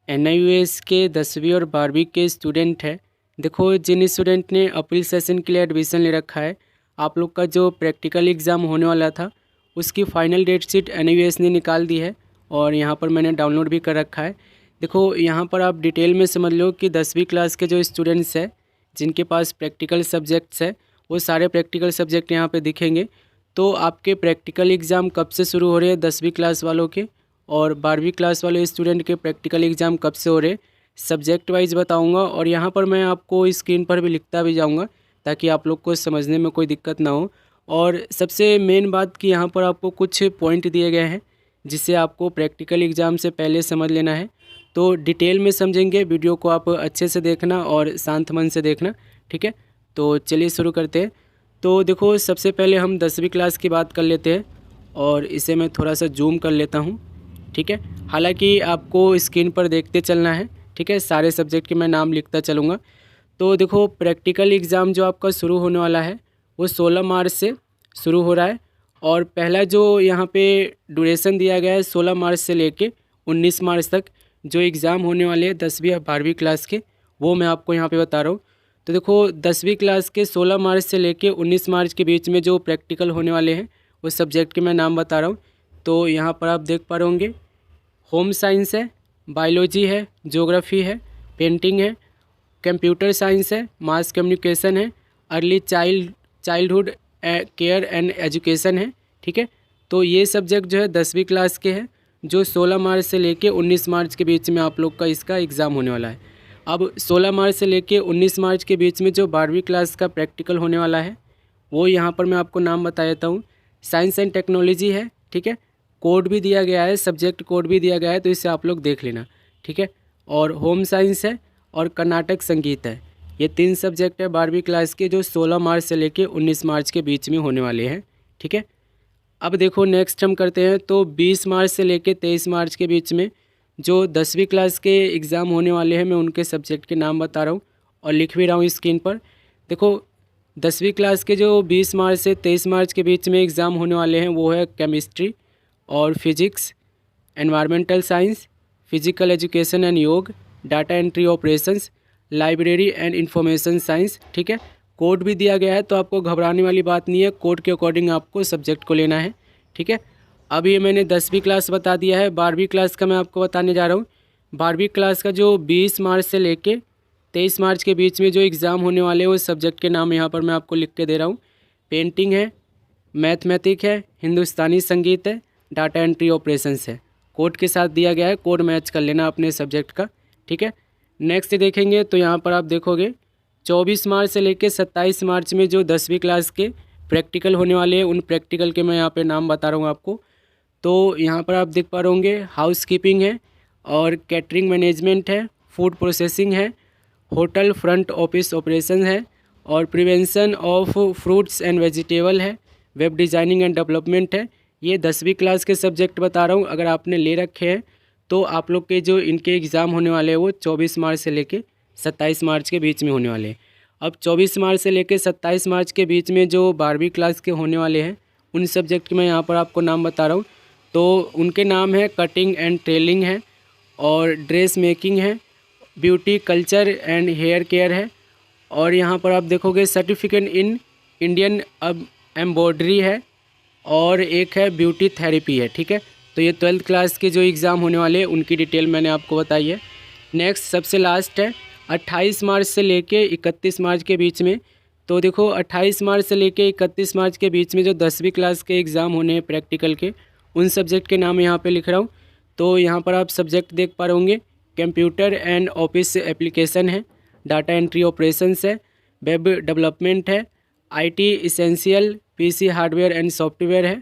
NIUS के 10वीं और 12वीं के स्टूडेंट हैं। देखो, जिन स्टूडेंट ने अपील सेशन के लिए एडमिशन ले रखा है, आप लोग का जो प्रैक्टिकल एग्ज़ाम होने वाला था उसकी फ़ाइनल डेट शीट NIUS ने निकाल दी है और यहाँ पर मैंने डाउनलोड भी कर रखा है। देखो, यहाँ पर आप डिटेल में समझ लो कि 10वीं क्लास के जो स्टूडेंट्स हैं जिनके पास प्रैक्टिकल सब्जेक्ट्स है वो सारे प्रैक्टिकल सब्जेक्ट यहाँ पे दिखेंगे। तो आपके प्रैक्टिकल एग्ज़ाम कब से शुरू हो रहे हैं 10वीं क्लास वालों के, और 12वीं क्लास वाले स्टूडेंट के प्रैक्टिकल एग्ज़ाम कब से हो रहे, सब्जेक्ट वाइज बताऊंगा। और यहाँ पर मैं आपको स्क्रीन पर भी लिखता भी जाऊंगा ताकि आप लोग को समझने में कोई दिक्कत ना हो। और सबसे मेन बात कि यहाँ पर आपको कुछ पॉइंट दिए गए हैं जिसे आपको प्रैक्टिकल एग्ज़ाम से पहले समझ लेना है। तो डिटेल में समझेंगे, वीडियो को आप अच्छे से देखना और शांत मन से देखना, ठीक है। तो चलिए शुरू करते हैं। तो देखो, सबसे पहले हम 10वीं क्लास की बात कर लेते हैं और इसे मैं थोड़ा सा जूम कर लेता हूँ, ठीक है। हालांकि आपको स्क्रीन पर देखते चलना है, ठीक है। सारे सब्जेक्ट के मैं नाम लिखता चलूँगा। तो देखो, प्रैक्टिकल एग्ज़ाम जो आपका शुरू होने वाला है वो 16 मार्च से शुरू हो रहा है। और पहला जो यहाँ पे ड्यूरेशन दिया गया है 16 मार्च से लेके 19 मार्च तक जो एग्ज़ाम होने वाले हैं 10वीं और 12वीं क्लास के, वो मैं आपको यहाँ पे बता रहा हूँ। तो देखो, 10वीं क्लास के 16 मार्च से लेके 19 मार्च के बीच में जो प्रैक्टिकल होने वाले हैं उस सब्जेक्ट के मैं नाम बता रहा हूँ। तो यहाँ पर आप देख पा रहे होंगे, होम साइंस है, बायोलॉजी है, ज्योग्राफी है, पेंटिंग है, कंप्यूटर साइंस है, मास कम्युनिकेशन है, early childhood care and education है, ठीक है। तो ये सब्जेक्ट जो है 10वीं क्लास के हैं जो 16 मार्च से लेके 19 मार्च के बीच में आप लोग का इसका एग्ज़ाम होने वाला है। अब 16 मार्च से लेके 19 मार्च के बीच में जो 12वीं क्लास का प्रैक्टिकल होने वाला है वो यहाँ पर मैं आपको नाम बता देता हूँ। साइंस एंड टेक्नोलॉजी है, ठीक है। कोड भी दिया गया है, सब्जेक्ट कोड भी दिया गया है, तो इसे आप लोग देख लेना, ठीक है। और होम साइंस है और कर्नाटक संगीत है। ये 3 सब्जेक्ट है 12वीं क्लास के जो 16 मार्च से लेके 19 मार्च के बीच में होने वाले हैं, ठीक है। अब देखो, नेक्स्ट हम करते हैं। तो 20 मार्च से लेके 23 मार्च के बीच में जो 10वीं क्लास के एग्ज़ाम होने वाले हैं मैं उनके सब्जेक्ट के नाम बता रहा हूँ और लिख भी रहा हूँ स्क्रीन पर। देखो, 10वीं क्लास के जो 20 मार्च से 23 मार्च के बीच में एग्ज़ाम होने वाले हैं वो है केमिस्ट्री और physics, environmental science, physical education and yoga, data entry operations, library and information science, ठीक है। कोड भी दिया गया है तो आपको घबराने वाली बात नहीं है, कोड के अकॉर्डिंग आपको सब्जेक्ट को लेना है, ठीक है। अब ये मैंने 10वीं क्लास बता दिया है। 12वीं क्लास का मैं आपको बताने जा रहा हूँ। 12वीं क्लास का जो 20 मार्च से लेके 23 मार्च के बीच में जो एग्ज़ाम होने वाले हैं उस सब्जेक्ट के नाम यहाँ पर मैं आपको लिख के दे रहा हूँ। पेंटिंग है, मैथमेटिक है, हिंदुस्तानी संगीत है, डाटा एंट्री ऑपरेशंस है। कोड के साथ दिया गया है, कोड मैच कर लेना अपने सब्जेक्ट का, ठीक है। नेक्स्ट देखेंगे तो यहाँ पर आप देखोगे 24 मार्च से लेकर 27 मार्च में जो 10वीं क्लास के प्रैक्टिकल होने वाले हैं उन प्रैक्टिकल के मैं यहाँ पे नाम बता रहा हूँ आपको। तो यहाँ पर आप देख पा रहे होंगे, हाउस कीपिंग है और कैटरिंग मैनेजमेंट है, फूड प्रोसेसिंग है, होटल फ्रंट ऑफिस ऑपरेशन है और prevention of fruits and vegetable है, वेब डिज़ाइनिंग एंड डेवलपमेंट है। ये 10वीं क्लास के सब्जेक्ट बता रहा हूँ। अगर आपने ले रखे हैं तो आप लोग के जो इनके एग्ज़ाम होने वाले हैं वो 24 मार्च से लेके 27 मार्च के बीच में होने वाले हैं। अब 24 मार्च से लेके 27 मार्च के बीच में जो 12वीं क्लास के होने वाले हैं उन सब्जेक्ट के मैं यहाँ पर आपको नाम बता रहा हूँ। तो उनके नाम है कटिंग एंड टेलिंग है और ड्रेस मेकिंग है, beauty culture and hair care है और यहाँ पर आप देखोगे सर्टिफिकेट इन इंडियन एम्ब्रॉयडरी है और एक है ब्यूटी थेरेपी है, ठीक है। तो ये 12th क्लास के जो एग्ज़ाम होने वाले हैं उनकी डिटेल मैंने आपको बताई है। नेक्स्ट सबसे लास्ट है 28 मार्च से लेके 31 मार्च के बीच में। तो देखो, 28 मार्च से लेके 31 मार्च के बीच में जो 10वीं क्लास के एग्ज़ाम होने हैं प्रैक्टिकल के उन सब्जेक्ट के नाम यहाँ पे लिख रहा हूँ। तो यहाँ पर आप सब्जेक्ट देख पा रहे होंगे, कंप्यूटर एंड ऑफिस एप्लीकेशन है, डाटा एंट्री ऑपरेशंस है, वेब डेवलपमेंट है, IT essential, PC hardware and software है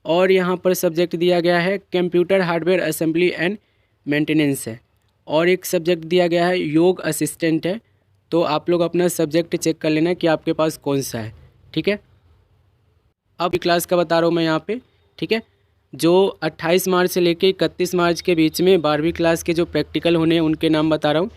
और यहाँ पर सब्जेक्ट दिया गया है computer hardware assembly and maintenance है और एक सब्जेक्ट दिया गया है योग असिस्टेंट है। तो आप लोग अपना सब्जेक्ट चेक कर लेना कि आपके पास कौन सा है, ठीक है। अब क्लास का बता रहा हूँ मैं यहाँ पे, ठीक है। जो 28 मार्च से लेके 31 मार्च के बीच में 12वीं क्लास के जो प्रैक्टिकल होने हैं उनके नाम बता रहा हूँ।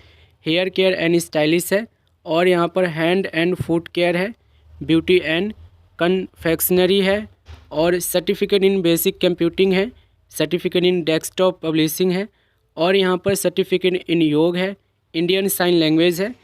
हेयर केयर एंड स्टाइलिश है और यहाँ पर हैंड एंड फुट केयर है, ब्यूटी एंड कन्फेक्शनरी है और सर्टिफिकेट इन बेसिक कंप्यूटिंग है, सर्टिफिकेट इन डेस्कटॉप पब्लिशिंग है और यहाँ पर सर्टिफिकेट इन योग है, इंडियन साइन लैंग्वेज है।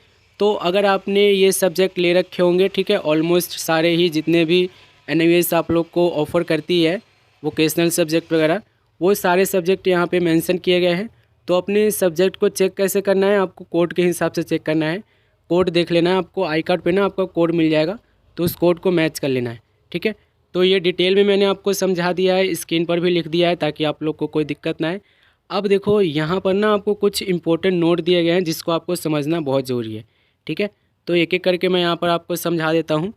तो अगर आपने ये सब्जेक्ट ले रखे होंगे, ठीक है, ऑलमोस्ट सारे ही जितने भी एनआईवीएस आप लोग को ऑफ़र करती है वोकेशनल सब्जेक्ट वगैरह, वो सारे सब्जेक्ट यहाँ पे मेंशन किए गए हैं। तो अपने सब्जेक्ट को चेक कैसे करना है, आपको कोड के हिसाब से चेक करना है। कोड देख लेना है, आपको आई कार्ड पे ना आपका कोड मिल जाएगा, तो उस कोड को मैच कर लेना है, ठीक है। तो ये डिटेल में मैंने आपको समझा दिया है, स्क्रीन पर भी लिख दिया है ताकि आप लोग को कोई दिक्कत ना आए। अब देखो यहाँ पर ना आपको कुछ इंपॉर्टेंट नोट दिए गए हैं जिसको आपको समझना बहुत ज़रूरी है, ठीक है। तो एक एक करके मैं यहाँ पर आपको समझा देता हूँ।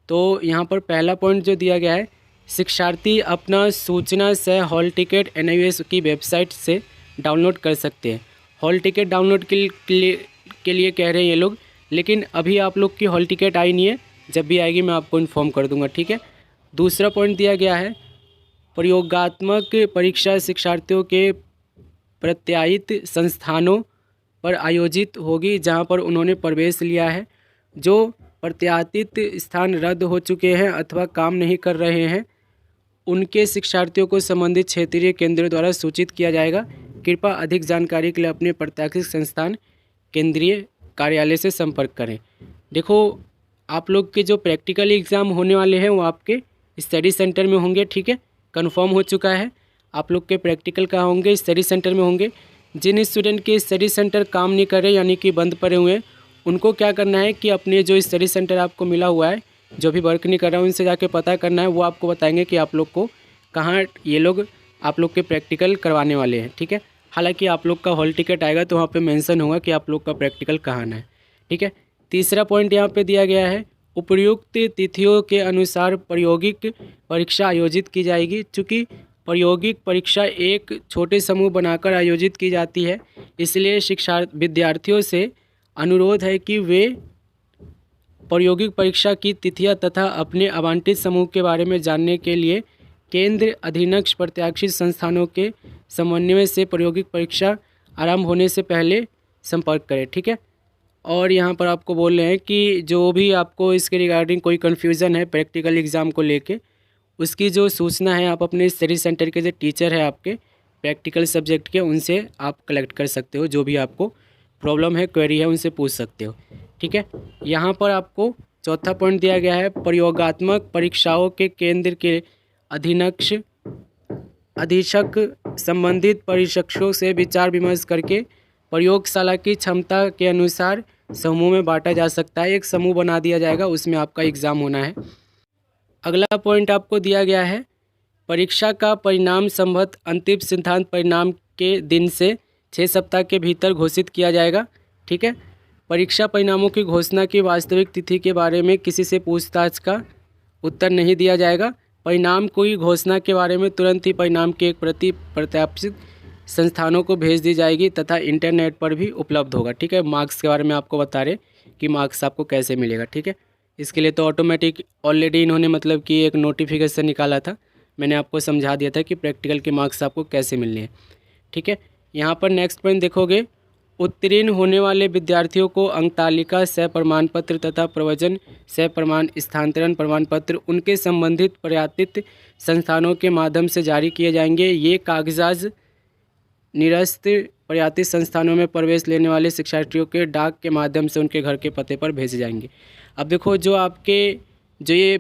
तो यहाँ पर पहला पॉइंट जो दिया गया है, शिक्षार्थी अपना सूचना सह हॉल टिकट एनआईवीएस की वेबसाइट से डाउनलोड कर सकते हैं। हॉल टिकट डाउनलोड के लिए कह रहे हैं ये लोग, लेकिन अभी आप लोग की हॉल टिकट आई नहीं है, जब भी आएगी मैं आपको इन्फॉर्म कर दूंगा, ठीक है। दूसरा पॉइंट दिया गया है, प्रयोगात्मक परीक्षा शिक्षार्थियों के प्रत्याशित संस्थानों पर आयोजित होगी जहां पर उन्होंने प्रवेश लिया है। जो प्रत्याशित स्थान रद्द हो चुके हैं अथवा काम नहीं कर रहे हैं, उनके शिक्षार्थियों को संबंधित क्षेत्रीय केंद्रों द्वारा सूचित किया जाएगा। कृपया अधिक जानकारी के लिए अपने प्रत्याशित संस्थान केंद्रीय कार्यालय से संपर्क करें। देखो, आप लोग के जो प्रैक्टिकल एग्ज़ाम होने वाले हैं वो आपके स्टडी सेंटर में होंगे, ठीक है, कंफर्म हो चुका है। आप लोग के प्रैक्टिकल कहाँ होंगे, स्टडी सेंटर में होंगे। जिन स्टूडेंट के स्टडी सेंटर काम नहीं कर रहे यानी कि बंद पड़े हुए हैं, उनको क्या करना है कि अपने जो स्टडी सेंटर आपको मिला हुआ है, जो भी वर्क नहीं कर रहा है, उनसे जाके पता करना है। वो आपको बताएंगे कि आप लोग को कहाँ ये लोग आप लोग के प्रैक्टिकल करवाने वाले हैं, ठीक है। हालांकि आप लोग का हॉल टिकट आएगा तो वहाँ पे मेंशन होगा कि आप लोग का प्रैक्टिकल कहाँ है, ठीक है। तीसरा पॉइंट यहाँ पे दिया गया है, उपयुक्त तिथियों के अनुसार प्रायोगिक परीक्षा आयोजित की जाएगी। चूँकि प्रायोगिक परीक्षा एक छोटे समूह बनाकर आयोजित की जाती है, इसलिए विद्यार्थियों से अनुरोध है कि वे प्रायोगिक परीक्षा की तिथियां तथा अपने आवंटित समूह के बारे में जानने के लिए केंद्र अधीनस्थ प्रत्याशित संस्थानों के समन्वय से प्रायोगिक परीक्षा आरंभ होने से पहले संपर्क करें, ठीक है। और यहाँ पर आपको बोल रहे हैं कि जो भी आपको इसके रिगार्डिंग कोई कन्फ्यूज़न है प्रैक्टिकल एग्ज़ाम को लेके, उसकी जो सूचना है आप अपने स्टडी सेंटर के जो टीचर है आपके प्रैक्टिकल सब्जेक्ट के, उनसे आप कलेक्ट कर सकते हो। जो भी आपको प्रॉब्लम है, क्वेरी है, उनसे पूछ सकते हो, ठीक है। यहाँ पर आपको चौथा पॉइंट दिया गया है, प्रयोगात्मक परीक्षाओं के केंद्र के अधीक्षक संबंधित परीक्षकों से विचार विमर्श करके प्रयोगशाला की क्षमता के अनुसार समूह में बांटा जा सकता है। एक समूह बना दिया जाएगा, उसमें आपका एग्ज़ाम होना है। अगला पॉइंट आपको दिया गया है, परीक्षा का परिणाम संभवत अंतिम सिद्धांत परिणाम के दिन से 6 सप्ताह के भीतर घोषित किया जाएगा, ठीक है। परीक्षा परिणामों की घोषणा की वास्तविक तिथि के बारे में किसी से पूछताछ का उत्तर नहीं दिया जाएगा। परिणाम की घोषणा के बारे में तुरंत ही परिणाम की एक प्रति प्रत्याशित संस्थानों को भेज दी जाएगी तथा इंटरनेट पर भी उपलब्ध होगा, ठीक है। मार्क्स के बारे में आपको बता रहे कि मार्क्स आपको कैसे मिलेगा, ठीक है। इसके लिए तो ऑटोमेटिक ऑलरेडी इन्होंने मतलब कि एक नोटिफिकेशन निकाला था, मैंने आपको समझा दिया था कि प्रैक्टिकल के मार्क्स आपको कैसे मिलने हैं, ठीक है। यहाँ पर नेक्स्ट पॉइंट देखोगे, उत्तीर्ण होने वाले विद्यार्थियों को अंक तालिका सह प्रमाण पत्र तथा प्रवचन सह प्रमाण स्थानांतरण प्रमाण पत्र उनके संबंधित प्रयातित संस्थानों के माध्यम से जारी किए जाएंगे। ये कागजात निरस्त प्रयातित संस्थानों में प्रवेश लेने वाले शिक्षार्थियों के डाक के माध्यम से उनके घर के पते पर भेजे जाएंगे। अब देखो, जो आपके जो ये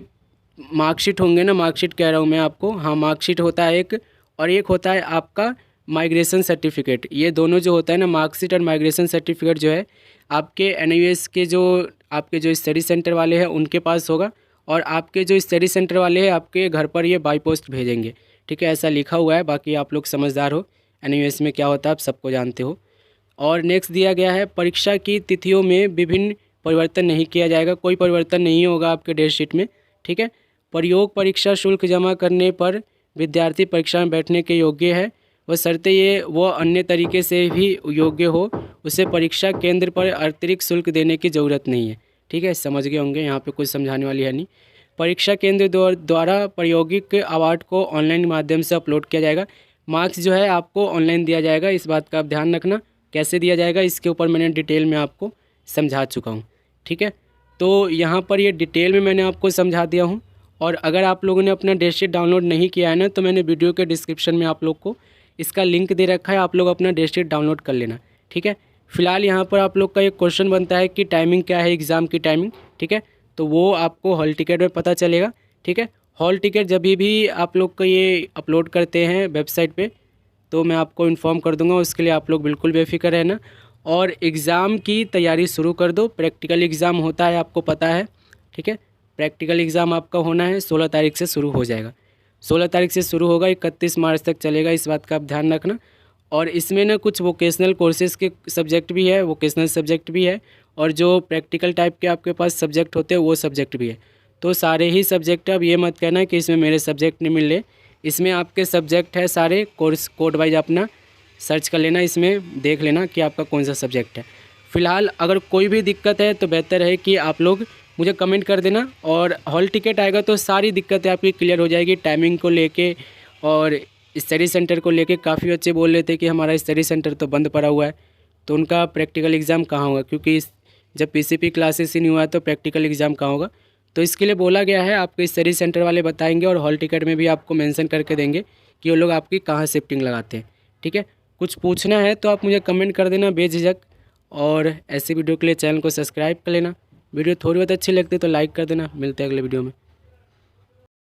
मार्कशीट होंगे ना, मार्कशीट कह रहा हूँ मैं आपको, हाँ, मार्कशीट होता है एक, और एक होता है आपका माइग्रेशन सर्टिफिकेट। ये दोनों जो होता है ना, मार्कशीट और माइग्रेशन सर्टिफिकेट, जो है आपके एनआईवीएस के जो आपके जो स्टडी सेंटर वाले हैं उनके पास होगा, और आपके जो स्टडी सेंटर वाले हैं आपके घर पर ये बाई पोस्ट भेजेंगे, ठीक है। ऐसा लिखा हुआ है, बाकी आप लोग समझदार हो, एनआईवीएस में क्या होता है आप सबको जानते हो। और नेक्स्ट दिया गया है, परीक्षा की तिथियों में विभिन्न परिवर्तन नहीं किया जाएगा, कोई परिवर्तन नहीं होगा आपके डेट शीट में, ठीक है। प्रयोग परीक्षा शुल्क जमा करने पर विद्यार्थी परीक्षा में बैठने के योग्य है, वह शर्तें ये वो अन्य तरीके से भी योग्य हो, उसे परीक्षा केंद्र पर अतिरिक्त शुल्क देने की ज़रूरत नहीं है, ठीक है। समझ गए होंगे, यहाँ पे कुछ समझाने वाली है नहीं। परीक्षा केंद्र द्वारा प्रायोगिक अवार्ड को ऑनलाइन माध्यम से अपलोड किया जाएगा। मार्क्स जो है आपको ऑनलाइन दिया जाएगा, इस बात का आप ध्यान रखना। कैसे दिया जाएगा इसके ऊपर मैंने डिटेल में आपको समझा चुका हूँ, ठीक है। तो यहाँ पर ये डिटेल में मैंने आपको समझा दिया हूँ। और अगर आप लोगों ने अपना डेट शीट डाउनलोड नहीं किया है ना, तो मैंने वीडियो के डिस्क्रिप्शन में आप लोग को इसका लिंक दे रखा है, आप लोग अपना डेट शीट डाउनलोड कर लेना। ठीक है, फिलहाल यहाँ पर आप लोग का एक क्वेश्चन बनता है कि टाइमिंग क्या है एग्ज़ाम की टाइमिंग। ठीक है, तो वो आपको हॉल टिकट में पता चलेगा। ठीक है, हॉल टिकट जब भी आप लोग का ये अपलोड करते हैं वेबसाइट पे तो मैं आपको इन्फॉर्म कर दूंगा, उसके लिए आप लोग बिल्कुल बेफिक्र रहना। और एग्ज़ाम की तैयारी शुरू कर दो। प्रैक्टिकल एग्ज़ाम होता है, आपको पता है। ठीक है, प्रैक्टिकल एग्ज़ाम आपका होना है 16 तारीख से शुरू हो जाएगा। 16 तारीख से शुरू होगा, 31 मार्च तक चलेगा, इस बात का आप ध्यान रखना। और इसमें ना कुछ वोकेशनल कोर्सेज़ के सब्जेक्ट भी है, वोकेशनल सब्जेक्ट भी है, और जो प्रैक्टिकल टाइप के आपके पास सब्जेक्ट होते हैं वो सब्जेक्ट भी है। तो सारे ही सब्जेक्ट, अब ये मत कहना कि इसमें मेरे सब्जेक्ट नहीं मिल रहे, इसमें आपके सब्जेक्ट है सारे। कोर्स कोड वाइज अपना सर्च कर लेना, इसमें देख लेना कि आपका कौन सा सब्जेक्ट है। फ़िलहाल अगर कोई भी दिक्कत है तो बेहतर है कि आप लोग मुझे कमेंट कर देना, और हॉल टिकट आएगा तो सारी दिक्कतें आपकी क्लियर हो जाएगी। टाइमिंग को लेके और स्टडी सेंटर को लेके काफ़ी बच्चे बोल रहे थे कि हमारा स्टडी सेंटर तो बंद पड़ा हुआ है, तो उनका प्रैक्टिकल एग्ज़ाम कहाँ होगा, क्योंकि जब पीसीपी क्लासेस ही नहीं हुआ है तो प्रैक्टिकल एग्ज़ाम कहाँ होगा। तो इसके लिए बोला गया है, आपके स्टडी सेंटर वाले बताएंगे, और हॉल टिकट में भी आपको मेंशन करके देंगे कि वो लोग आपकी कहाँ शिफ्टिंग लगाते हैं। ठीक है, कुछ पूछना है तो आप मुझे कमेंट कर देना बेझिझक, और ऐसी वीडियो के लिए चैनल को सब्सक्राइब कर लेना। वीडियो थोड़ी बहुत अच्छी लगती है तो लाइक कर देना। मिलते हैं अगले वीडियो में।